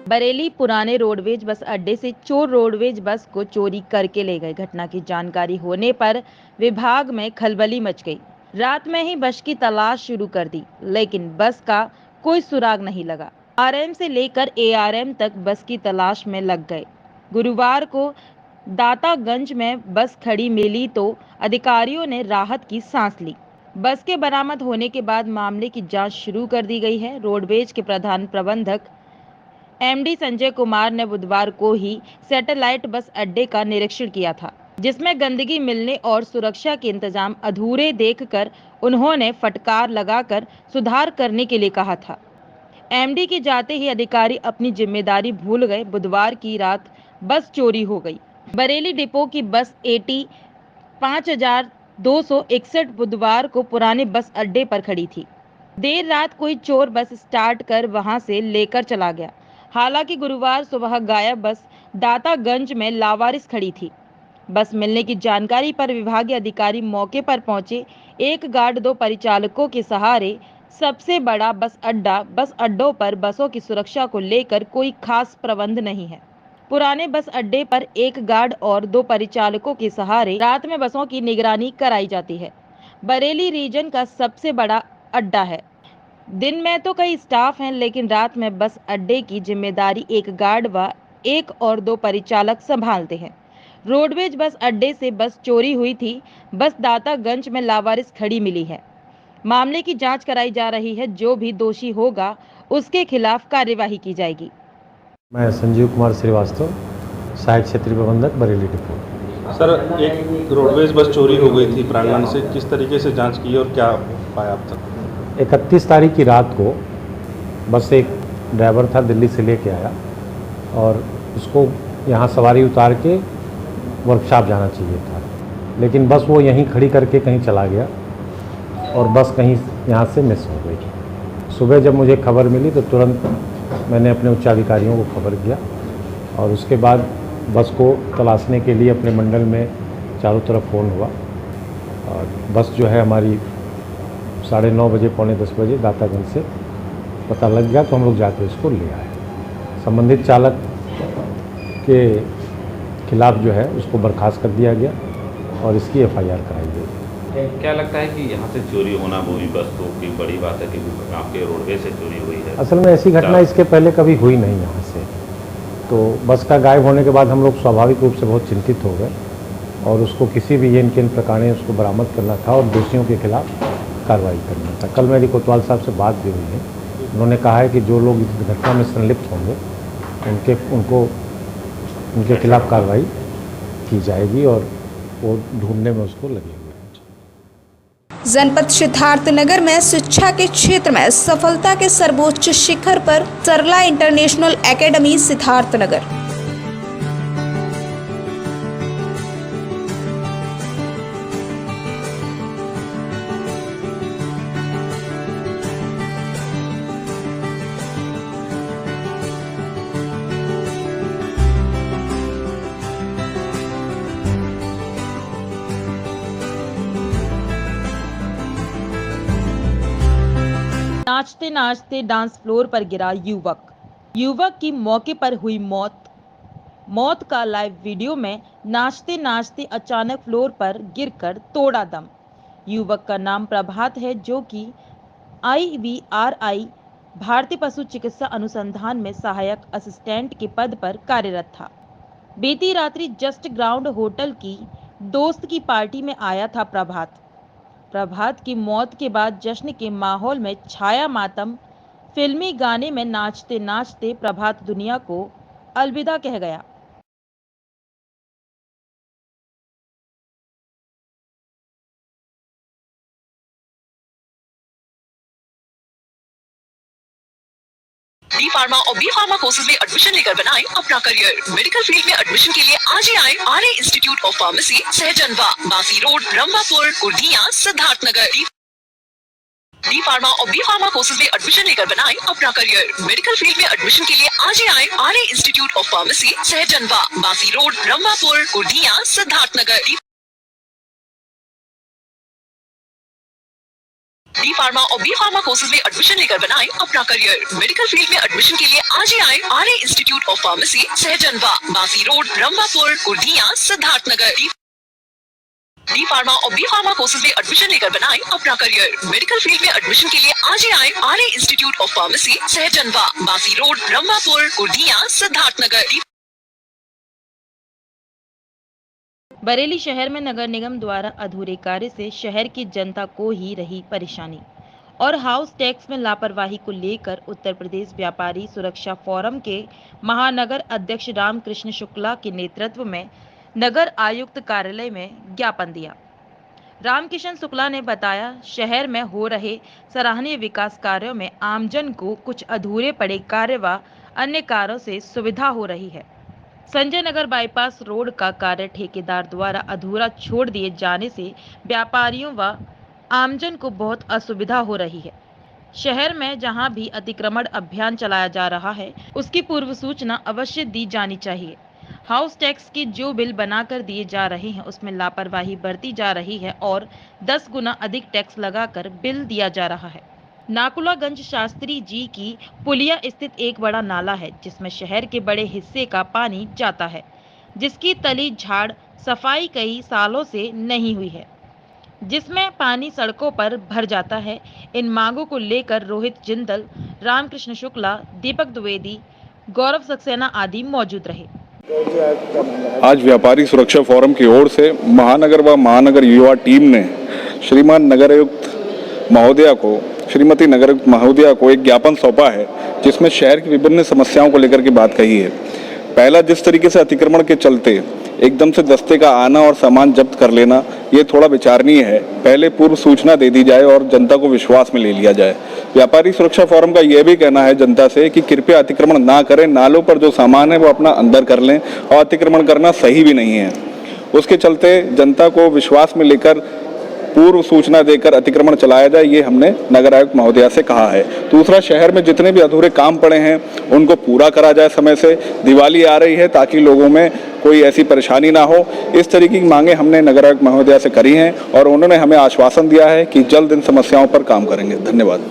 बरेली पुराने roadways bus अड्डे से चोर रोडवेज बस को चोरी करके ले गए। घटना की जानकारी होने पर विभाग में खलबली मच गई। रात में ही बस की तलाश शुरू कर दी, लेकिन बस का कोई सुराग नहीं लगा। आरएम से लेकर एआरएम तक बस की तलाश में लग गए। गुरुवार को दातागंज में बस खड़ी मिली तो अधिकारियों ने राहत की सांस ली। बस के बरामद होने के बाद मामले की जांच शुरू कर दी गई है। रोडवेज के प्रधान प्रबंधक एमडी संजय कुमार ने बुधवार को ही सैटेलाइट बस अड्डे का निरीक्षण किया था, जिसमें गंदगी मिलने और सुरक्षा के इंतजाम अधूरे देखकर उन्होंने फटकार लगाकर सुधार करने के लिए कहा था। एमडी के जाते ही अधिकारी अपनी जिम्मेदारी भूल गए। बुधवार की रात बस चोरी हो गई। बरेली डिपो की बस एटी 5261 बुधवार को पुराने बस अड्डे पर खड़ी थी। देर रात कोई चोर बस स्टार्ट कर वहां से लेकर चला गया। हालांकि गुरुवार सुबह गायब बस दातागंज में लावारिस खड़ी थी। बस मिलने की जानकारी पर विभागीय अधिकारी मौके पर पहुंचे। एक गार्ड, 2 परिचालकों के सहारे सबसे बड़ा बस अड्डों पर बसों की सुरक्षा को लेकर कोई खास प्रबंध नहीं है। पुराने बस अड्डे पर एक गार्ड और 2 परिचालकों के सहारे रात में बसों की निगरानी कराई जाती है। बरेली रीजन का सबसे बड़ा अड्डा है। दिन में तो कई स्टाफ हैं, लेकिन रात में बस अड्डे की जिम्मेदारी एक गार्ड व 1 और 2 परिचालक संभालते हैं। रोडवेज बस अड्डे से बस चोरी हुई थी। बस दातागंज में लावारिस खड़ी मिली है। मामले की जांच कराई जा रही है। जो भी दोषी होगा उसके खिलाफ कार्यवाही की जाएगी। मैं संजीव कुमार श्रीवास्तव, सहायक क्षेत्रीय प्रबंधक बरेली डिपो। सर, एक रोडवेज बस चोरी हो गई थी प्रांगण से, किस तरीके से जांच की और क्या पाया अब तक? 31 तारीख की रात को बस एक ड्राइवर था, दिल्ली से लेके आया और उसको यहाँ सवारी उतार के वर्कशॉप जाना चाहिए था, लेकिन बस वो यहीं खड़ी करके कहीं चला गया और बस कहीं यहाँ से मिस हो गई। सुबह जब मुझे खबर मिली तो तुरंत मैंने अपने उच्चाधिकारियों को खबर किया और उसके बाद बस को तलाशने के लिए अपने मंडल में चारों तरफ फ़ोन हुआ और बस जो है हमारी 9:30 बजे, पौने 10 बजे दातागंज से पता लग गया तो हम लोग जाके उसको ले आए। संबंधित चालक के खिलाफ जो है उसको बर्खास्त कर दिया गया और इसकी एफआईआर कराई गई। क्या लगता है कि यहाँ से चोरी होना वो भी बस तो की बड़ी बात है कि आपके रोडवे से चोरी हुई है? असल में ऐसी घटना इसके पहले कभी हुई नहीं यहाँ से, तो बस का गायब होने के बाद हम लोग स्वाभाविक रूप से बहुत चिंतित हो गए और उसको किसी भी इन किन प्रकार उसको बरामद करना था और दोषियों के खिलाफ कार्रवाई करना था। कल मेरी कोतवाल साहब से बात भी हुई है। उन्होंने कहा है कि जो लोग इस घटना में संलिप्त होंगे उनके खिलाफ कार्रवाई की जाएगी और वो ढूंढने में उसको लगेगी। जनपद सिद्धार्थनगर में शिक्षा के क्षेत्र में सफलता के सर्वोच्च शिखर पर सरला इंटरनेशनल एकेडमी सिद्धार्थनगर। नाचते नाचते डांस फ्लोर पर गिरा युवक की मौके पर हुई मौत का लाइव वीडियो में नाचते नाचते अचानक फ्लोर पर गिरकर तोड़ा दम। युवक का नाम प्रभात है, जो कि IVRI भारतीय पशु चिकित्सा अनुसंधान में सहायक असिस्टेंट के पद पर कार्यरत था। बीती रात्रि जस्ट ग्राउंड होटल की दोस्त की पार्टी में आया था प्रभात की मौत के बाद जश्न के माहौल में छाया मातम। फिल्मी गाने में नाचते नाचते प्रभात दुनिया को अलविदा कह गया। डी फार्मा और बी फार्मा कोर्सेज में एडमिशन लेकर बनाएं अपना करियर। मेडिकल फील्ड में एडमिशन के लिए आज ही आए Arya institute of pharmacy, Sahjanwa, Basi road, Rambhapur, Kurdiya, Siddharthnagar. D pharma और बी फार्मा कोर्सेज में एडमिशन लेकर बनाएं अपना करियर। मेडिकल फील्ड में एडमिशन के लिए आज ही आए Arya institute of pharmacy, Sahjanwa, Basi road, Rambhapur, Kurdiya, Siddharthnagar. D pharma और बी फार्मा कोर्सेज में एडमिशन लेकर बनाएं अपना करियर। मेडिकल फील्ड में एडमिशन के लिए आज ही आए Arya institute of pharmacy, Sahjanwa, Basi road, Rambhapur, Kurdiya, Siddharthnagar. D pharma और बी फार्मा कोर्सेज में एडमिशन लेकर बनाएं अपना करियर। मेडिकल फील्ड में एडमिशन के लिए आज ही आए Arya institute of pharmacy, Sahjanwa, Basi road, Rambhapur, Kurdiya, Siddharthnagar. Bareilly शहर में नगर निगम द्वारा अधूरे कार्य से शहर की जनता को ही रही परेशानी और हाउस टैक्स में लापरवाही को लेकर उत्तर प्रदेश व्यापारी सुरक्षा फोरम के महानगर अध्यक्ष रामकृष्ण शुक्ला के नेतृत्व में नगर आयुक्त कार्यालय में ज्ञापन दिया। रामकिशन शुक्ला ने बताया, शहर में हो रहे सराहनीय विकास कार्यों में आमजन को कुछ अधूरे पड़े कार्य व अन्य कार्यों से सुविधा हो रही है। संजय नगर बाईपास रोड का कार्य ठेकेदार द्वारा अधूरा छोड़ दिए जाने से व्यापारियों व आमजन को बहुत असुविधा हो रही है। शहर में जहां भी अतिक्रमण अभियान चलाया जा रहा है, उसकी पूर्व सूचना अवश्य दी जानी चाहिए। हाउस टैक्स के जो बिल बनाकर दिए जा रहे हैं, उसमें लापरवाही बरती जा रही है और 10 गुना अधिक टैक्स लगाकर बिल दिया जा रहा है। नाकुलागंज शास्त्री जी की पुलिया स्थित एक बड़ा नाला है, जिसमें शहर के बड़े हिस्से का पानी जाता है, जिसकी तली झाड़ सफाई कई सालों से नहीं हुई है, जिसमें पानी सड़कों पर भर जाता है। इन मांगों को लेकर रोहित जिंदल, रामकृष्ण शुक्ला, दीपक द्विवेदी, गौरव सक्सेना आदि मौजूद रहे। आज व्यापारी सुरक्षा फोरम की ओर से महानगर व महानगर युवा टीम ने श्रीमान नगर आयुक्त महोदया को श्रीमती नगर आयुक्त महोदया को एक ज्ञापन सौंपा है, जिसमें शहर की विभिन्न समस्याओं को लेकर के बात कही है। पहला, जिस तरीके से अतिक्रमण के चलते एकदम से दस्ते का आना और सामान जब्त कर लेना, ये थोड़ा विचारणीय है। पहले पूर्व सूचना दे दी जाए और जनता को विश्वास में ले लिया जाए। व्यापारी सुरक्षा फोरम का यह भी कहना है जनता से कि कृपया अतिक्रमण ना करें। नालों पर जो सामान है वो अपना अंदर कर लें और अतिक्रमण करना सही भी नहीं है। उसके चलते जनता को विश्वास में लेकर पूर्व सूचना देकर अतिक्रमण चलाया जाए, ये हमने नगर आयुक्त महोदया से कहा है। दूसरा, शहर में जितने भी अधूरे काम पड़े हैं उनको पूरा करा जाए समय से। दिवाली आ रही है, ताकि लोगों में कोई ऐसी परेशानी ना हो। इस तरीके की मांगे हमने नगर आयुक्त महोदया से करी हैं और उन्होंने हमें आश्वासन दिया है कि जल्द इन समस्याओं पर काम करेंगे। धन्यवाद।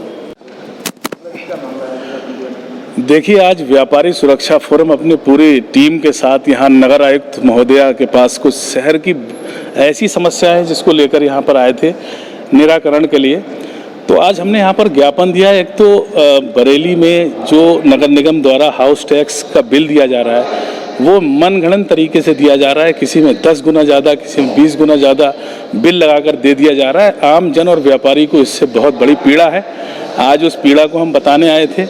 देखिए, आज व्यापारी सुरक्षा फोरम अपनी पूरी टीम के साथ यहाँ नगर आयुक्त महोदया के पास कुछ शहर की ऐसी समस्याएं हैं जिसको लेकर यहाँ पर आए थे निराकरण के लिए। तो आज हमने यहाँ पर ज्ञापन दिया है। एक तो बरेली में जो नगर निगम द्वारा हाउस टैक्स का बिल दिया जा रहा है, वो मनगढ़ंत तरीके से दिया जा रहा है। किसी में 10 गुना ज़्यादा, किसी में 20 गुना ज़्यादा बिल लगाकर दे दिया जा रहा है। आम जन और व्यापारी को इससे बहुत बड़ी पीड़ा है। आज उस पीड़ा को हम बताने आए थे।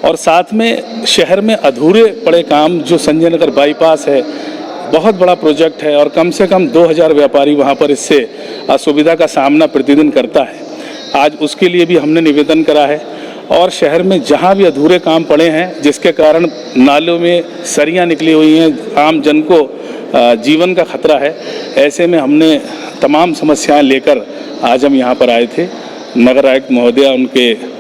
और साथ में शहर में अधूरे पड़े काम, जो संजय नगर बाईपास है, बहुत बड़ा प्रोजेक्ट है और कम से कम 2000 व्यापारी वहाँ पर इससे असुविधा का सामना प्रतिदिन करता है। आज उसके लिए भी हमने निवेदन करा है। और शहर में जहाँ भी अधूरे काम पड़े हैं, जिसके कारण नालों में सरियाँ निकली हुई हैं, आम जन को जीवन का खतरा है, ऐसे में हमने तमाम समस्याएं लेकर आज हम यहाँ पर आए थे। नगर आयुक्त महोदया, उनके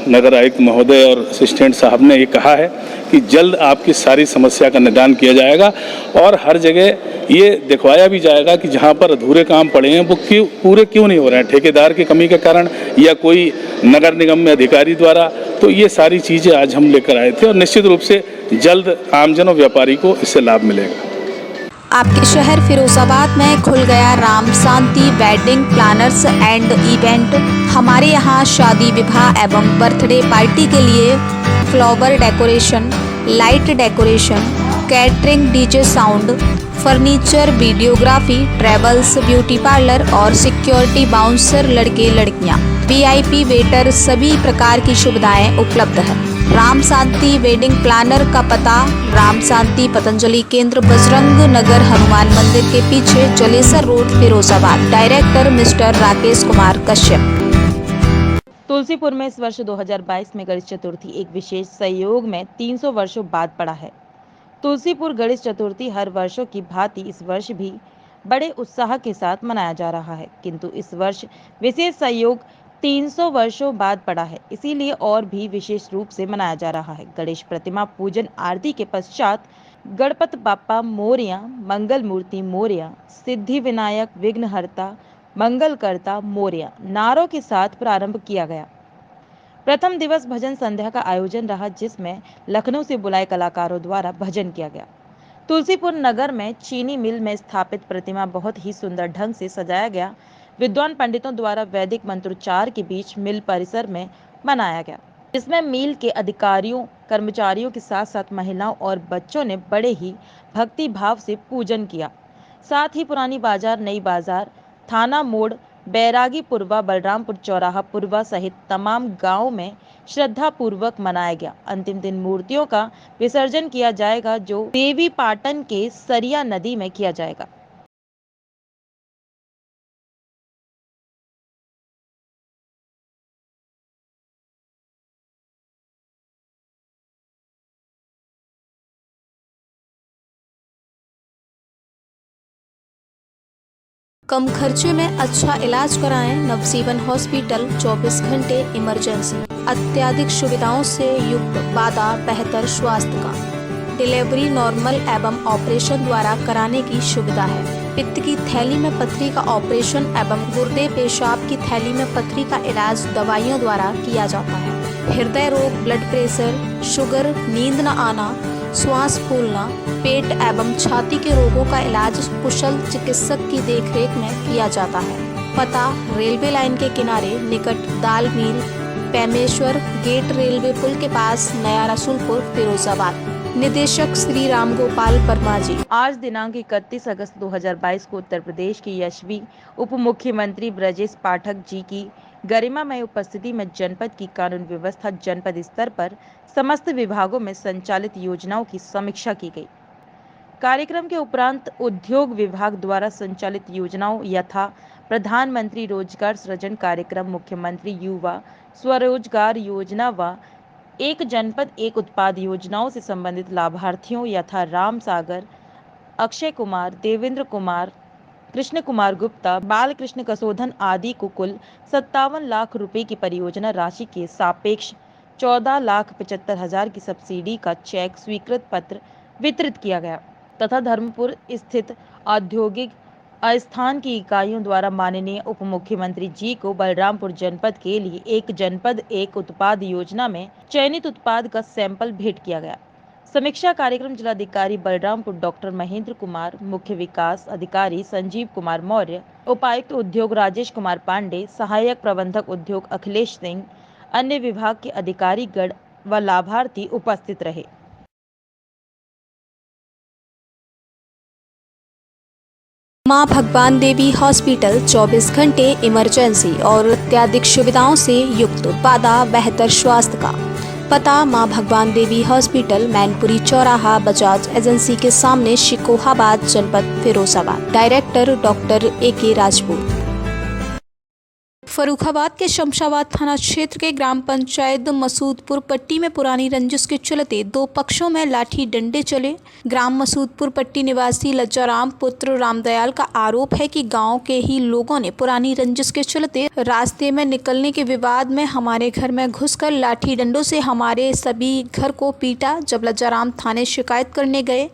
नगर आयुक्त महोदय और असिस्टेंट साहब ने ये कहा है कि जल्द आपकी सारी समस्या का निदान किया जाएगा और हर जगह ये दिखवाया भी जाएगा कि जहाँ पर अधूरे काम पड़े हैं वो पूरे क्यों नहीं हो रहे हैं, ठेकेदार की कमी के कारण या कोई नगर निगम में अधिकारी द्वारा। तो ये सारी चीज़ें आज हम लेकर आए थे और निश्चित रूप से जल्द आमजन और व्यापारी को इससे लाभ मिलेगा। आपके शहर फिरोजाबाद में खुल गया राम शांति वेडिंग प्लानर्स एंड इवेंट। हमारे यहाँ शादी, विवाह एवं बर्थडे पार्टी के लिए flower decoration, light decoration, catering, DJ sound, furniture, videography, travels, beauty parlour और सिक्योरिटी बाउंसर, लड़के लड़कियाँ, VIP वेटर, सभी प्रकार की सुविधाएं उपलब्ध है। राम शांति वेडिंग प्लानर का पता: राम शांति पतंजलि केंद्र, बजरंग नगर, हनुमान मंदिर के पीछे, Jalesar road, Firozabad. Director mister Rakesh Kumar Kashyap. Tulsipur में इस वर्ष 2022 में गणेश चतुर्थी एक विशेष संयोग में 300 वर्षों बाद पड़ा है। तुलसीपुर गणेश चतुर्थी हर वर्षों की भांति इस वर्ष भी बड़े उत्साह के साथ मनाया जा रहा है, किंतु इस वर्ष विशेष संयोग 300 वर्षों बाद पड़ा है, इसीलिए और भी विशेष रूप से मनाया जा रहा है। गणेश प्रतिमा पूजन आरती के पश्चात गणपत बाप्पा मोरया, मंगल मूर्ति मोरया, सिद्धि विनायक, विघ्नहर्ता, मंगलकर्ता मोरया नारों के साथ प्रारंभ किया गया। प्रथम दिवस भजन संध्या का आयोजन रहा, जिसमें लखनऊ से बुलाए कलाकारों द्वारा भजन किया गया। तुलसीपुर नगर में चीनी मिल में स्थापित प्रतिमा बहुत ही सुंदर ढंग से सजाया गया। विद्वान पंडितों द्वारा वैदिक मंत्रोच्चार के बीच मिल परिसर में मनाया गया, जिसमें मिल के अधिकारियों कर्मचारियों के साथ साथ महिलाओं और बच्चों ने बड़े ही भक्ति भाव से पूजन किया। साथ ही पुरानी बाजार, नई बाजार, थाना मोड़, बैरागी पुरवा, बलरामपुर चौराहा पुरवा सहित तमाम गांवों में श्रद्धा पूर्वक मनाया गया। अंतिम दिन मूर्तियों का विसर्जन किया जाएगा, जो देवी पाटन के सरिया नदी में किया जाएगा। कम खर्चे में अच्छा इलाज कराएं। नवजीवन हॉस्पिटल 24 घंटे इमरजेंसी, अत्याधिक सुविधाओं से युक्त वादा बेहतर स्वास्थ्य का। डिलीवरी नॉर्मल एवं ऑपरेशन द्वारा कराने की सुविधा है। पित्त की थैली में पथरी का ऑपरेशन एवं गुर्दे पेशाब की थैली में पथरी का इलाज दवाइयों द्वारा किया जाता है। हृदय रोग, ब्लड प्रेशर, शुगर, नींद न आना, श्वास फूलना, पेट एवं छाती के रोगों का इलाज कुशल चिकित्सक की देखरेख में किया जाता है। पता रेलवे लाइन के किनारे निकट दाल मिल, पैमेश्वर गेट, रेलवे पुल के पास, नया रसूलपुर, फिरोजाबाद। निदेशक श्री राम गोपाल वर्मा जी। आज दिनांक 31 अगस्त 2022 को उत्तर प्रदेश के यशस्वी उप मुख्यमंत्री ब्रजेश पाठक जी की गरिमामय उपस्थिति में जनपद की कानून व्यवस्था, जनपद स्तर पर समस्त विभागों में संचालित योजनाओं की समीक्षा की गई। कार्यक्रम के उपरांत उद्योग विभाग द्वारा संचालित योजनाओं यथा प्रधानमंत्री रोजगार सृजन कार्यक्रम, मुख्यमंत्री युवा स्वरोजगार योजना व एक जनपद एक उत्पाद योजनाओं से संबंधित लाभार्थियों यथा राम सागर, अक्षय कुमार, देवेंद्र कुमार, कृष्ण कुमार गुप्ता, बाल कृष्ण कसोधन आदि को कुल 57 लाख रुपए की परियोजना राशि के सापेक्ष 14,75,000 की सब्सिडी का चेक स्वीकृत पत्र वितरित किया गया तथा धर्मपुर स्थित औद्योगिक अस्थान की इकाइयों द्वारा माननीय उप मुख्यमंत्री जी को बलरामपुर जनपद के लिए एक जनपद एक उत्पाद योजना में चयनित उत्पाद का सैंपल भेंट किया गया। समीक्षा कार्यक्रम जिलाधिकारी बलरामपुर डॉक्टर महेंद्र कुमार, मुख्य विकास अधिकारी संजीव कुमार मौर्य, उपायुक्त उद्योग राजेश कुमार पांडे, सहायक प्रबंधक उद्योग अखिलेश सिंह, अन्य विभाग के अधिकारीगण व लाभार्थी उपस्थित रहे। मां भगवान देवी हॉस्पिटल 24 घंटे इमरजेंसी और अत्याधिक सुविधाओं से युक्त, वादा बेहतर स्वास्थ्य का। पता मां भगवान देवी हॉस्पिटल, मैनपुरी चौराहा, बजाज एजेंसी के सामने, शिकोहाबाद, जनपद Firozabad. Director doctor AK Rajput. Farrukhabad के शमशाबाद थाना क्षेत्र के ग्राम पंचायत मसूदपुर पट्टी में पुरानी रंजिश के चलते दो पक्षों में लाठी डंडे चले। ग्राम मसूदपुर पट्टी निवासी लज्जाराम पुत्र रामदयाल का आरोप है कि गांव के ही लोगों ने पुरानी रंजिश के चलते रास्ते में निकलने के विवाद में हमारे घर में घुसकर लाठी डंडों से हमारे सभी घर को पीटा। जब लज्जाराम थाने शिकायत करने गए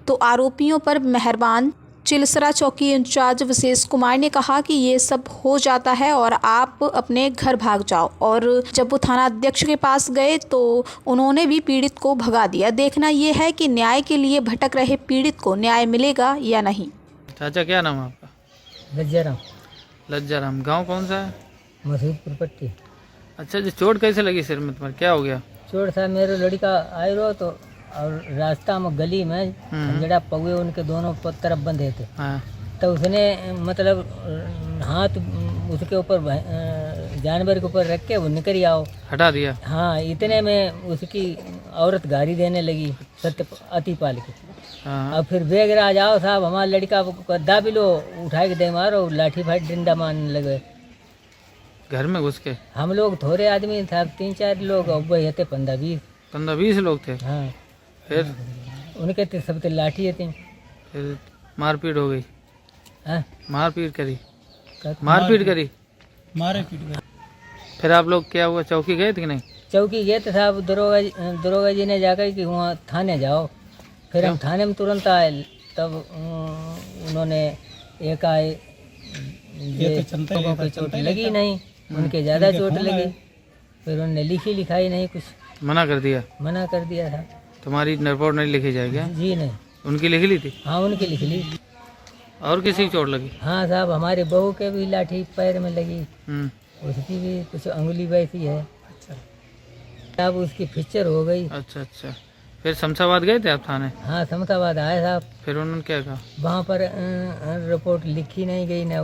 तो आरोपियों पर मेहरबान चिलसरा चौकी इंचार्ज विशेष कुमार ने कहा कि ये सब हो जाता है और आप अपने घर भाग जाओ। और जब वो थाना अध्यक्ष के पास गए तो उन्होंने भी पीड़ित को भगा दिया। देखना ये है कि न्याय के लिए भटक रहे पीड़ित को न्याय मिलेगा या नहीं। चाचा क्या नाम है आपका? लज्जाराम। लज्जाराम। गांव कौन सा है? मसूदपुर पट्टी। अच्छा जी, चोट कैसे लगी सिर में तुम्हारे? क्या हो गया? चोट था, मेरे लड़का आए रहो तो और रास्ता में गली में जड़ा पौए उनके दोनों तरफ बंधे थे। तो उसने मतलब हाथ उसके ऊपर जानवर के ऊपर रख के वो निकल आओ हटा दिया। हाँ, इतने में उसकी औरत गाली देने लगी सत्य अति पाल की। अब फिर बेग रहा जाओ साहब, हमारा लड़का गद्दा भी लो उठा के दे मारो, लाठी फाइट डंडा मारने लगे घर में घुस के। हम लोग थोड़े आदमी था, 3-4 लोग, अब वही थे 15-20 लोग थे। हाँ, फिर उनके तो सब तो लाठी थी। फिर मारपीट हो गई। हाँ? मारपीट करी। फिर आप लोग क्या हुआ, चौकी गए थे कि नहीं? चौकी गए थे साहब, दरोगा जी ने जाकर कि वहाँ थाने जाओ। फिर हम थाने में तुरंत आए, तब उन्होंने एक आए लोगों को चोट लगी नहीं, उनके ज़्यादा चोट लगी। फिर उन्होंने लिखी लिखाई नहीं, कुछ मना कर दिया? मना कर दिया था। तुम्हारी रिपोर्ट नहीं लिखी जाएगी? जी नहीं। उनकी लिख ली थी? हाँ, उनकी लिख ली। और किसी की चोट लगी? हाँ साहब, हमारे बहू के भी लाठी पैर में लगी, उसकी भी कुछ अंगुली वैसी है। अच्छा। अब उसकी फ्रैक्चर हो गई। अच्छा अच्छा। फिर शमशाबाद गए थे आप थाने? हाँ, शमशाबाद आए साहब। फिर उन्होंने क्या कहा? वहाँ पर रिपोर्ट लिखी नहीं गई ना।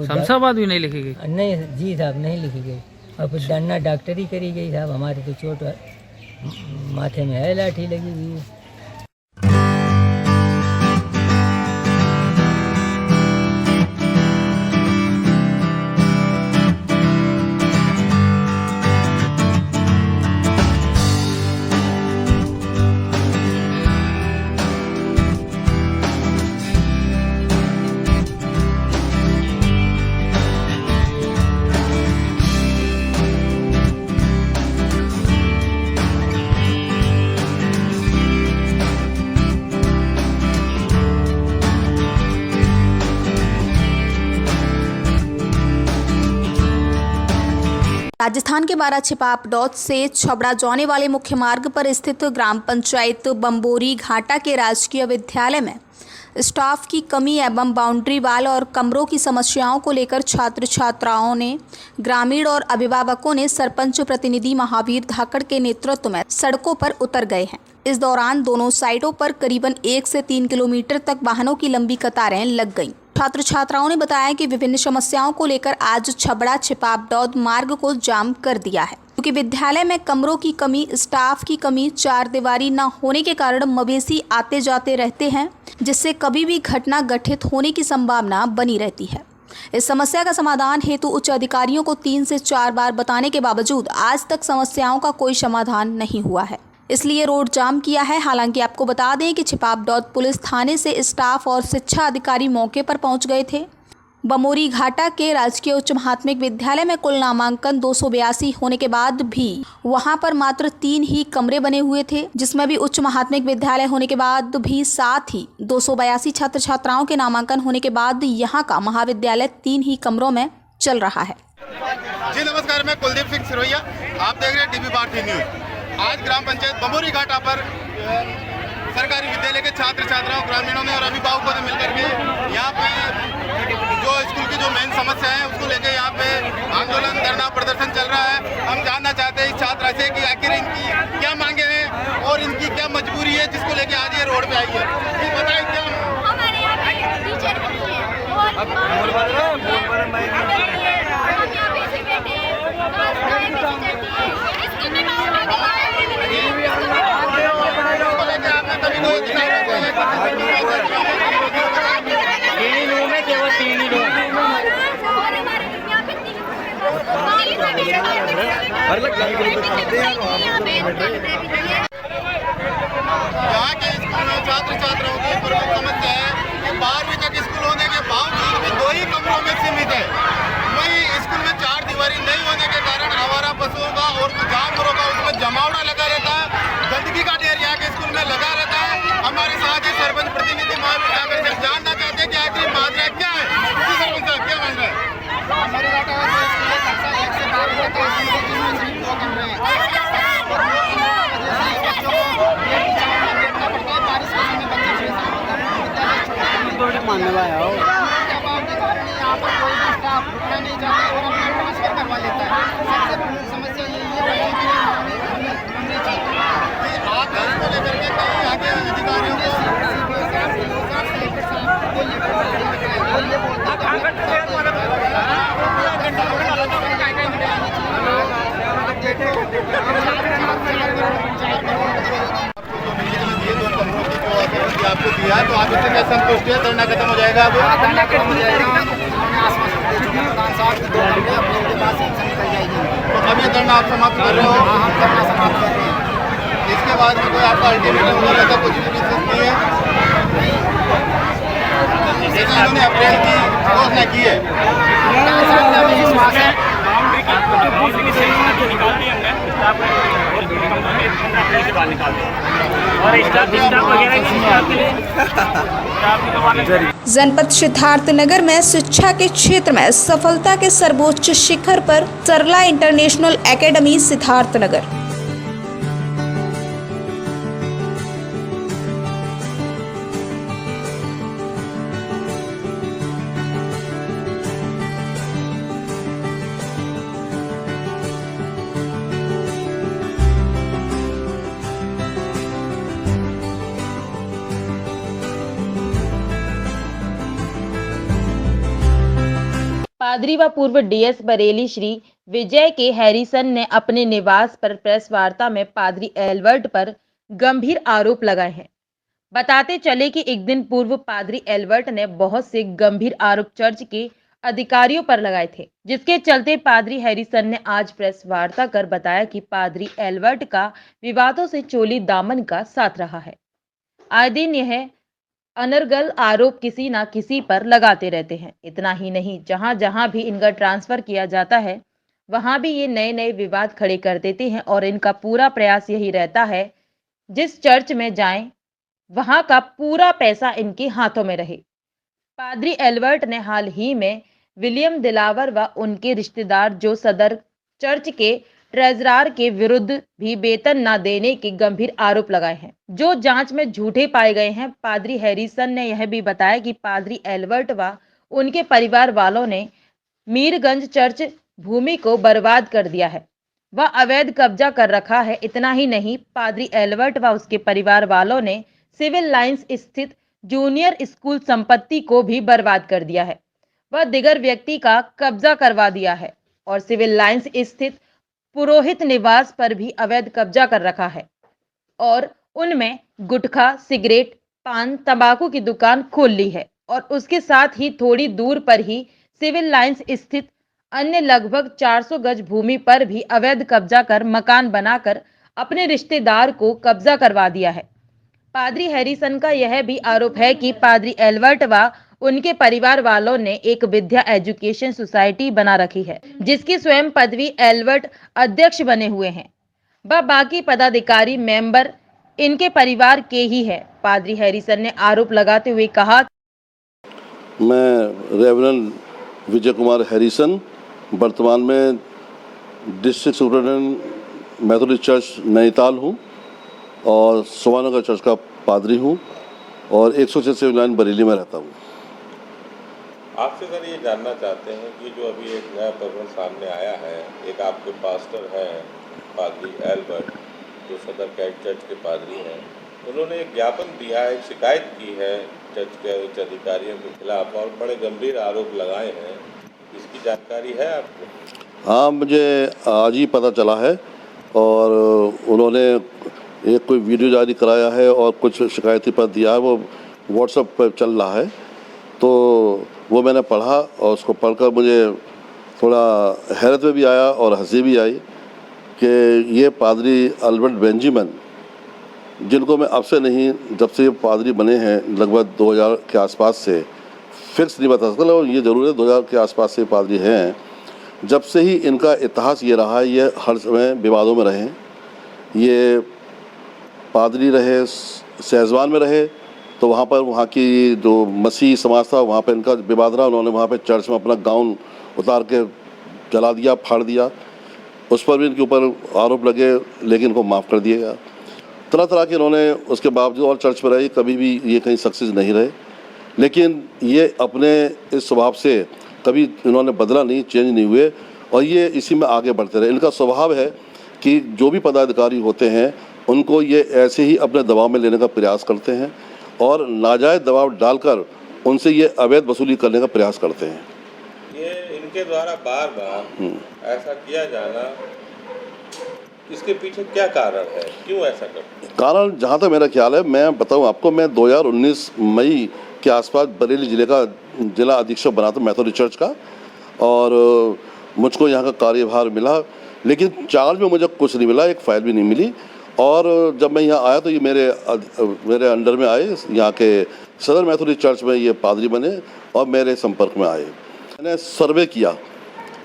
शमशाबाद भी नहीं लिखी गई? नहीं जी साहब, नहीं लिखी गई। और फिर डरना डॉक्टरी करी गई साहब। हमारे तो चोट माथे में है, लाठी लगी हुई। राजस्थान के बारा छिपापडौत से छबड़ा जाने वाले मुख्य मार्ग पर स्थित ग्राम पंचायत बम्बोरी घाटा के राजकीय विद्यालय में स्टाफ की कमी एवं बाउंड्री वाल और कमरों की समस्याओं को लेकर छात्र छात्राओं ने, ग्रामीण और अभिभावकों ने सरपंच प्रतिनिधि महावीर धाकड़ के नेतृत्व में सड़कों पर उतर गए हैं। इस दौरान दोनों साइडों पर करीबन 1 से 3 किलोमीटर तक वाहनों की लंबी कतारें लग गईं। छात्र छात्राओं ने बताया कि विभिन्न समस्याओं को लेकर आज छबड़ा छिपापडौत मार्ग को जाम कर दिया है, क्योंकि विद्यालय में कमरों की कमी, स्टाफ की कमी, चारदीवारी न होने के कारण मवेशी आते जाते रहते हैं, जिससे कभी भी घटना घटित होने की संभावना बनी रहती है। इस समस्या का समाधान हेतु उच्च अधिकारियों को 3 से 4 बार बताने के बावजूद आज तक समस्याओं का कोई समाधान नहीं हुआ है, इसलिए रोड जाम किया है। हालांकि आपको बता दें कि छिपापडौत पुलिस थाने से स्टाफ और शिक्षा अधिकारी मौके पर पहुंच गए थे। बमोरी घाटा के राजकीय उच्च माध्यमिक विद्यालय में कुल नामांकन 282 होने के बाद भी वहां पर मात्र 3 ही कमरे बने हुए थे, जिसमें भी उच्च माध्यमिक विद्यालय होने के बाद भी साथ ही 282 छात्र छात्राओं के नामांकन होने के बाद यहां का महाविद्यालय 3 ही कमरों में चल रहा है। जी नमस्कार, मैं कुलदीप सिंह सिरोहिया, आप देख रहे हैं टीवी भारती न्यूज। आज ग्राम पंचायत बमोरी घाटा पर सरकारी विद्यालय के छात्र छात्राओं, ग्रामीणों ने और अभिभावकों ने मिलकर के यहाँ पे जो स्कूल की जो मेन समस्या है उसको लेके यहाँ पे आंदोलन, धरना, प्रदर्शन चल रहा है। हम जानना चाहते हैं इस छात्रा से कि आखिर इनकी क्या मांगे हैं और इनकी क्या मजबूरी है जिसको लेके आज ये रोड पे आई है। ये बताएं क्या? हमारे यहाँ पे टीचर नहीं है और यहाँ के स्कूल में छात्र छात्राओं की प्रमुख समस्या है कि 12वीं तक स्कूल होने के बावजूद भी 2 ही कमरों में सीमित है। वहीं स्कूल में चारदीवारी नहीं होने के कारण आवारा पशुओं का और जानवरों का उसमें जमावड़ा लगा रहता है, गंदगी का ढेर यहाँ के स्कूल में लगा रहता है। हमारे साथ ही सरपंच प्रतिनिधि महावीर धाकड़ से जानना चाहते हैं कि आखिर माजरा क्या है। सरपंच साहब क्या मांग रहे हैं? मानने वाला हो यहाँ पर कोई भी स्टाफ रुकना नहीं चाहता और अपना ट्रांसफर करवा लेता है। सबसे प्रमुख समस्या यही है आप इसको लेकर के कहीं आगे अधिकारियों को आपको दिया तो आप इससे क्या संतुष्ट है? धरना खत्म हो जाएगा? अब धरना खत्म हो जाएगा। तो अब ये धरना आप समाप्त कर रहे हो? हम धरना समाप्त कर रहे हैं। इसके बाद में कोई आपका अल्टीमेटम वगैरह का कुछ भी नहीं है? जैसे इन्होंने अप्रैल की घोषणा की है, जनपद सिद्धार्थनगर में शिक्षा के क्षेत्र में सफलता के सर्वोच्च शिखर पर सरला इंटरनेशनल एकेडमी सिद्धार्थनगर। पादरी व पूर्व डीएस बरेली श्री विजय के हैरिसन ने अपने निवास पर प्रेस वार्ता में पादरी एल्बर्ट पर गंभीर आरोप लगाए हैं। बताते चले कि एक दिन पूर्व पादरी एल्बर्ट ने बहुत से गंभीर आरोप चर्च के अधिकारियों पर लगाए थे, जिसके चलते पादरी हैरिसन ने आज प्रेस वार्ता कर बताया कि पादरी एल्बर्ट का विवादों से चोली दामन का साथ रहा है। आए दिन यह अनर्गल आरोप किसी न किसी पर लगाते रहते हैं। इतना ही नहीं, जहां जहां भी इनका ट्रांसफर किया जाता है वहां भी ये नए नए विवाद खड़े कर देते हैं और इनका पूरा प्रयास यही रहता है जिस चर्च में जाएं वहां का पूरा पैसा इनके हाथों में रहे। पादरी एल्बर्ट ने हाल ही में विलियम दिलावर व उनके रिश्तेदार जो सदर चर्च के ट्रेजरार के विरुद्ध भी वेतन न देने के गंभीर आरोप लगाए हैं, जो जांच में झूठे पाए गए हैं। पादरी हैरिसन ने यह भी बताया कि पादरी एल्बर्ट व उनके परिवार वालों ने मीरगंज चर्च भूमि को बर्बाद कर दिया है व अवैध कब्जा कर रखा है। इतना ही नहीं, पादरी एल्बर्ट व उसके परिवार वालों ने सिविल लाइंस स्थित जूनियर स्कूल संपत्ति को भी बर्बाद कर दिया है व दिगर व्यक्ति का कब्जा करवा दिया है और सिविल लाइंस स्थित पुरोहित निवास पर भी अवैध कब्जा कर रखा है और उनमें गुटखा, सिगरेट, पान, तंबाकू की दुकान खोल ली है और उसके साथ ही थोड़ी दूर पर ही सिविल लाइंस स्थित अन्य लगभग 400 गज भूमि पर भी अवैध कब्जा कर मकान बनाकर अपने रिश्तेदार को कब्जा करवा दिया है। पादरी हैरिसन का यह भी आरोप है कि पादरी एल्बर्ट व उनके परिवार वालों ने एक विद्या एजुकेशन सोसाइटी बना रखी है, जिसकी स्वयं पदवी एल्बर्ट अध्यक्ष बने हुए हैं व बाकी पदाधिकारी मेंबर इनके परिवार के ही है। पादरी हैरिसन ने आरोप लगाते हुए कहा, मैं रेवरेंड विजय कुमार हैरिसन वर्तमान में district superintendent Methodist church Nainital हूँ और सोवानगर चर्च का पादरी हूँ और 106 सिविल लाइन बरेली में रहता हूँ। आपसे सर ये जानना चाहते हैं कि जो अभी एक नया प्रकरण सामने आया है, एक आपके पास्टर हैं पादरी एल्बर्ट जो सदर कैट चर्च के पादरी हैं, उन्होंने एक ज्ञापन दिया है, एक शिकायत की है चर्च के उच्च अधिकारियों के खिलाफ और बड़े गंभीर आरोप लगाए हैं। इसकी जानकारी है आपको? हाँ, मुझे आज ही पता चला है और उन्होंने एक कोई वीडियो जारी कराया है और कुछ शिकायती पत्र दिया है, वो व्हाट्सएप पर चल रहा है। तो वो मैंने पढ़ा और उसको पढ़कर मुझे थोड़ा हैरत में भी आया और हंसी भी आई कि ये पादरी एल्बर्ट बेंजामिन, जिनको मैं अब से नहीं, जब से ये पादरी बने हैं लगभग 2000 के आसपास से, फिक्स नहीं बता सकता, लेकिन ये ज़रूर है 2000 के आसपास से पादरी हैं। जब से ही इनका इतिहास ये रहा है, ये हर समय विवादों में रहे। ये पादरी रहे, सहजवान में रहे तो वहाँ पर वहाँ की जो मसीही समाज था वहाँ पर इनका विवाद रहा। उन्होंने वहाँ पर चर्च में अपना गाउन उतार के जला दिया, फाड़ दिया, उस पर भी इनके ऊपर आरोप लगे लेकिन इनको माफ़ कर दिया गया। तरह तरह के इन्होंने उसके बावजूद और चर्च में रहे, कभी भी ये कहीं सक्सेस नहीं रहे। लेकिन ये अपने इस स्वभाव से कभी इन्होंने बदला नहीं, चेंज नहीं हुए और ये इसी में आगे बढ़ते रहे। इनका स्वभाव है कि जो भी पदाधिकारी होते हैं उनको ये ऐसे ही अपने दबाव में लेने का प्रयास करते हैं और नाजायज़ दबाव डालकर उनसे ये अवैध वसूली करने का प्रयास करते हैं। ये इनके द्वारा बार बार ऐसा किया जाना, इसके पीछे क्या कारण है, क्यों ऐसा करते हैं? कारण जहाँ तक मेरा ख्याल है, मैं बताऊँ आपको, मैं 2019 मई के आसपास बरेली ज़िले का जिला अधीक्षक बना था मैथोडिस्ट चर्च का और मुझको यहाँ का कार्यभार मिला, लेकिन चार्ज में मुझे कुछ नहीं मिला, एक फ़ाइल भी नहीं मिली। और जब मैं यहाँ आया तो ये मेरे अंडर में आए, यहाँ के सदर मैथोडिस्ट चर्च में ये पादरी बने और मेरे संपर्क में आए। मैंने सर्वे किया,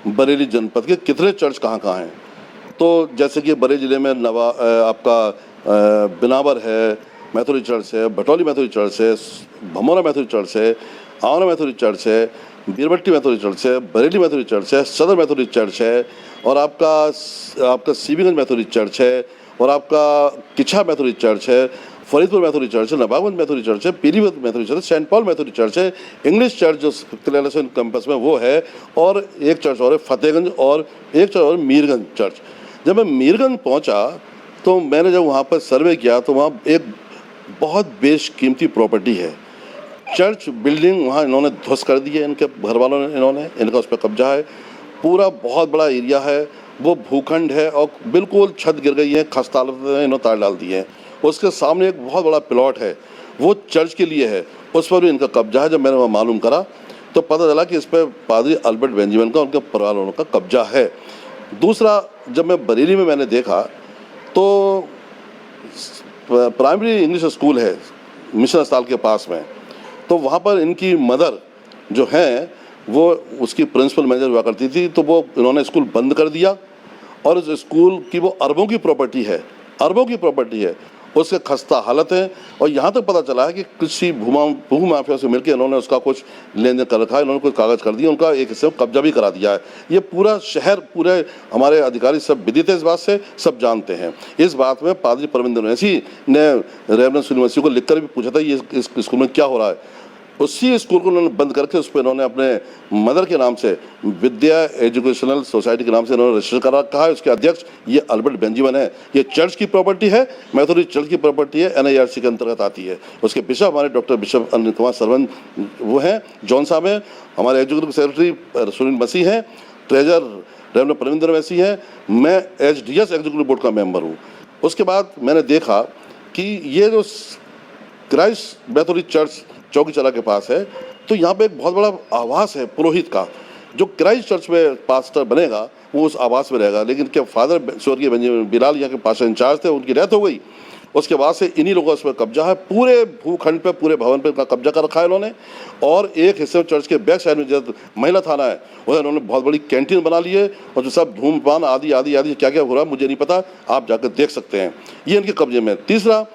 बरेली जनपद के कितने चर्च कहाँ कहाँ हैं। तो जैसे कि बरेली ज़िले में आपका बिनावर है, मैथोडी चर्च है, भटौली मैथोडी चर्च है, भमोरा मैथोडी चर्च है, आंवला मैथोडी चर्च है, बीरबट्टी मैथोडी चर्च है, बरेली मैथोडी चर्च है, सदर मैथोडी चर्च है, और आपका सीबीगंज मैथोडी चर्च है, और आपका किच्छा मैथोडी चर्च है, फरीदपुर मैथोडी चर्च है, नवाबगंज मैथोडी चर्च है, पीलीभीत मैथोडी चर्च है, सेंट पॉल मैथोडी चर्च है, इंग्लिश चर्च जो क्लेरेंसन कैंपस में वो है, और एक चर्च और है फतेहगंज, और एक चर्च और मीरगंज चर्च। जब मैं मीरगंज पहुंचा तो मैंने जब वहाँ पर सर्वे किया तो वहाँ एक बहुत बेशकीमती प्रॉपर्टी है, चर्च बिल्डिंग वहाँ इन्होंने ध्वस्त कर दी है, इनके घर वालों ने इनका उस पर कब्जा है, पूरा बहुत बड़ा एरिया है, वो भूखंड है और बिल्कुल छत गिर गई है, खस्ता इन्होंने तार डाल दिए हैं। उसके सामने एक बहुत बड़ा प्लॉट है, वो चर्च के लिए है, उस पर भी इनका कब्जा है। जब मैंने वहाँ मालूम करा तो पता चला कि इस पर पादरी अल्बर्ट बेंजामिन का उनके परिवार वालों का कब्जा है। दूसरा, जब मैं बरेली में मैंने देखा तो प्राइमरी इंग्लिश स्कूल है मिशन अस्पताल के पास में, तो वहाँ पर इनकी मदर जो हैं वो उसकी प्रिंसिपल मैनेजर हुआ करती थी, तो वो इन्होंने स्कूल बंद कर दिया और उस स्कूल की वो अरबों की प्रॉपर्टी है, उसके खस्ता हालत है। और यहाँ तक पता चला है कि किसी भू माफिया से मिलकर इन्होंने उसका कुछ लेन देन कर रखा है, इन्होंने कुछ कागज़ कर दिए, उनका एक हिस्से में कब्जा भी करा दिया है। ये पूरा शहर, पूरे हमारे अधिकारी सब विदित है, इस बात से सब जानते हैं। इस बात में पादरी परविंदर वैसी ने रेवरेंस यूनिवर्सिटी को लिखकर भी पूछा था ये इस स्कूल में क्या हो रहा है। उसी स्कूल को उन्होंने बंद करके उस पर इन्होंने अपने मदर के नाम से विद्या एजुकेशनल सोसाइटी के नाम से इन्होंने रजिस्टर कर रखा है। उसके अध्यक्ष ये अल्बर्ट बेंजामिन है। ये चर्च की प्रॉपर्टी है, मैथोडी चर्च की प्रॉपर्टी है, NIRC के अंतर्गत आती है। उसके बिशप हमारे डॉक्टर बिशप अनिल कुमार सरवन वो हैं, जॉन साहब हैं, हमारे एग्जीक्यूटिव सेक्रेटरी सुनील मसीह हैं, ट्रेजर रेवरेंड परविंदर वैसी हैं, मैं HDS एग्जीक्यूटिव बोर्ड का मेंबर हूँ। उसके बाद मैंने देखा कि ये जो क्राइस्ट मैथोडी चर्च चौकी चला के पास है, तो यहाँ पे एक बहुत बड़ा आवास है पुरोहित का, जो क्राइस्ट चर्च में पास्टर बनेगा वो उस आवास में रहेगा। लेकिन क्या फादर स्वर्गीय बेंजामिन बिलाल यहाँ के पास्टर इंचार्ज थे, उनकी डेथ हो गई, उसके बाद से इन्हीं लोगों का उस पर कब्जा है। पूरे भूखंड पे, पूरे भवन पे कब्जा कर रखा है इन्होंने। और एक हिस्से में चर्च के बैक साइड में जो महिला थाना है उधर इन्होंने बहुत बड़ी कैंटीन बना ली है, और जो सब धूमपान आदि क्या क्या हो रहा है मुझे नहीं पता, आप जाकर देख सकते हैं, ये इनके कब्जे में। तीसरा,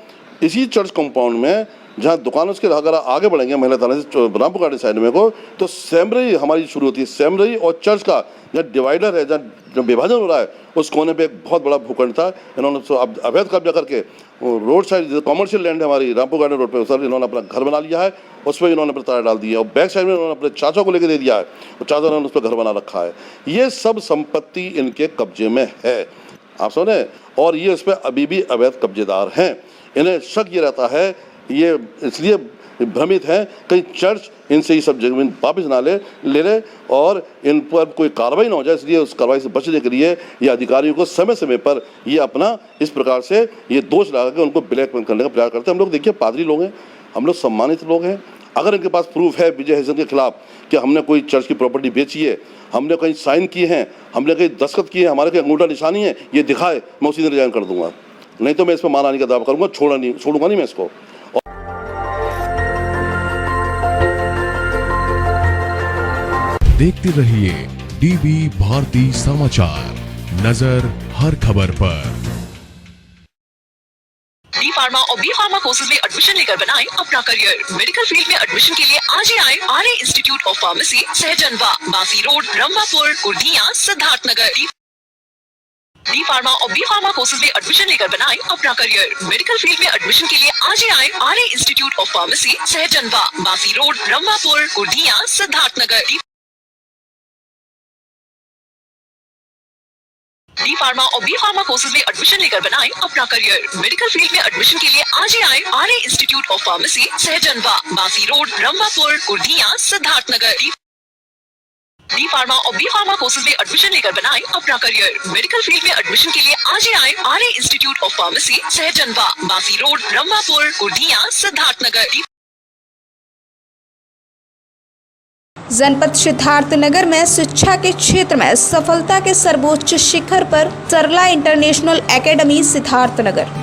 इसी चर्च कंपाउंड में जहाँ दुकान उसके अगर आगे बढ़ेंगे महिला थाना से रामपुर घाटी साइड में को, तो सेमरई हमारी शुरू होती है। सेमरई और चर्च का जहाँ डिवाइडर है, जहाँ विभाजन हो रहा है, उस कोने पे एक बहुत बड़ा भूखंड था। इन्होंने अवैध कब्जा करके रोड साइड कॉमर्शियल लैंड है हमारी रामपुर गार्डन रोड पे, सर इन्होंने अपना घर बना लिया है, उस पर इन्होंने अपना तार डाल दिया, और बैक साइड में इन्होंने अपने चाचा को लेकर दे दिया है, और चाचा ने उस पर घर बना रखा है। ये सब संपत्ति इनके कब्जे में है, आप सुने, और ये उस पर अभी भी अवैध कब्जेदार हैं। इन्हें शक ये रहता है, ये इसलिए भ्रमित हैं कहीं चर्च इनसे ये सब जमीन वापस ना ले और इन पर कोई कार्रवाई ना हो जाए, इसलिए उस कार्रवाई से बचने के लिए ये अधिकारियों को समय समय पर ये अपना इस प्रकार से ये दोष लगा के उनको ब्लैकमेल करने का प्रयास करते हैं। हम लोग देखिए पादरी लोग हैं, हम लोग सम्मानित लोग हैं, अगर इनके पास प्रूफ है विजय हसन के खिलाफ कि हमने कोई चर्च की प्रॉपर्टी बेची है, हमने कहीं साइन किए हैं, हमने कहीं दस्तखत किए हैं, हमारे कहीं अंगूठा निशानी है, ये दिखाए, मैं उसी दिन रिजाइन कर दूंगा, नहीं तो मैं इस पर मानहानि का दावा करूंगा, छोड़ूंगा नहीं मैं इसको। देखते रहिए DB भारती समाचार, नजर हर खबर पर। डी फार्मा और बी फार्मा कोर्सेज में एडमिशन लेकर बनाएं अपना करियर। मेडिकल फील्ड में एडमिशन के लिए आज ही आए RA institute of pharmacy, Sahjanwa, Basi road, Rambhapur, Kurdiya, Siddharthnagar. D pharma और बी फार्मा कोर्सेज में एडमिशन लेकर बनाएं अपना करियर। मेडिकल फील्ड में एडमिशन के लिए आज ही आए RA institute of pharmacy, Sahjanwa, Basi road, Rambhapur, Kurdiya, Siddharthnagar. D pharma और बी फार्मा कोर्सेज में एडमिशन लेकर बनाएं अपना करियर। मेडिकल फील्ड में एडमिशन के लिए आज ही आए RA institute of pharmacy, Sahjanwa, Basi road, Rambhapur, Kurdiya, Siddharthnagar. D pharma और बी फार्मा कोर्सेज में एडमिशन लेकर बनाएं अपना करियर। मेडिकल फील्ड में एडमिशन के लिए आज ही आए RA institute of pharmacy, Sahjanwa, Basi road, Rambhapur, Kurdiya, Siddharthnagar. जनपद सिद्धार्थनगर में शिक्षा के क्षेत्र में सफलता के सर्वोच्च शिखर पर सरला इंटरनेशनल एकेडमी सिद्धार्थनगर।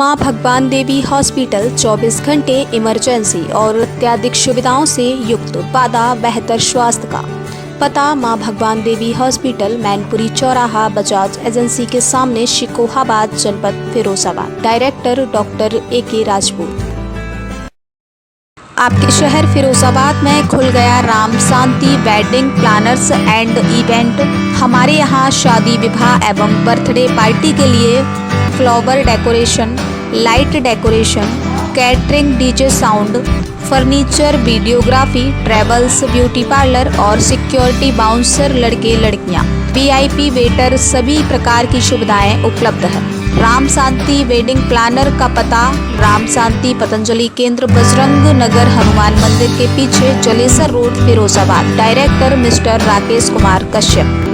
मां भगवान देवी हॉस्पिटल 24 घंटे इमरजेंसी और अत्याधिक सुविधाओं से युक्त वादा बेहतर स्वास्थ्य का। पता मां भगवान देवी हॉस्पिटल, मैनपुरी चौराहा, बजाज एजेंसी के सामने, शिकोहाबाद, जनपद Firozabad. Director doctor AK Rajput. आपके शहर फिरोजाबाद में खुल गया राम शांति वेडिंग प्लानर्स एंड इवेंट। हमारे यहाँ शादी, विवाह एवं बर्थडे पार्टी के लिए flower decoration, light decoration, catering, DJ sound, furniture, videography, travels, beauty parlour और सिक्योरिटी बाउंसर, लड़के लड़कियां, VIP वेटर, सभी प्रकार की सुविधाएं उपलब्ध है। राम शांति वेडिंग प्लानर का पता राम शांति पतंजलि केंद्र, बजरंग नगर, हनुमान मंदिर के पीछे, Jalesar road, Firozabad. Director mister Rakesh Kumar Kashyap.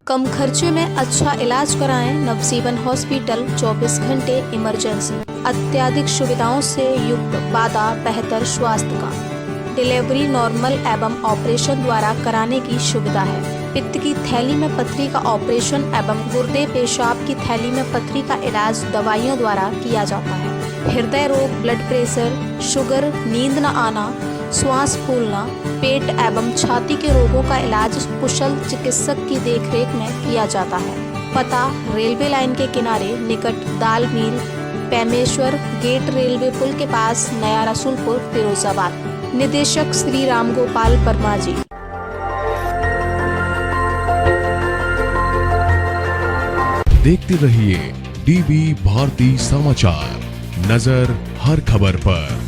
कम खर्चे में अच्छा इलाज कराएं। नवजीवन हॉस्पिटल 24 घंटे इमरजेंसी, अत्याधिक सुविधाओं से युक्त वादा बेहतर स्वास्थ्य का। डिलीवरी नॉर्मल एवं ऑपरेशन द्वारा कराने की सुविधा है। पित्त की थैली में पथरी का ऑपरेशन एवं गुर्दे पेशाब की थैली में पथरी का इलाज दवाइयों द्वारा किया जाता है। हृदय रोग, ब्लड प्रेशर, शुगर, नींद न आना, श्वास फूलना, पेट एवं छाती के रोगों का इलाज कुशल चिकित्सक की देखरेख में किया जाता है। पता रेलवे लाइन के किनारे निकट दाल मिल, पेमेश्वर गेट, रेलवे पुल के पास, नया रसूलपुर, फिरोजाबाद। निदेशक श्री राम गोपाल वर्मा जी। देखते रहिए DB भारती समाचार, नजर हर खबर पर।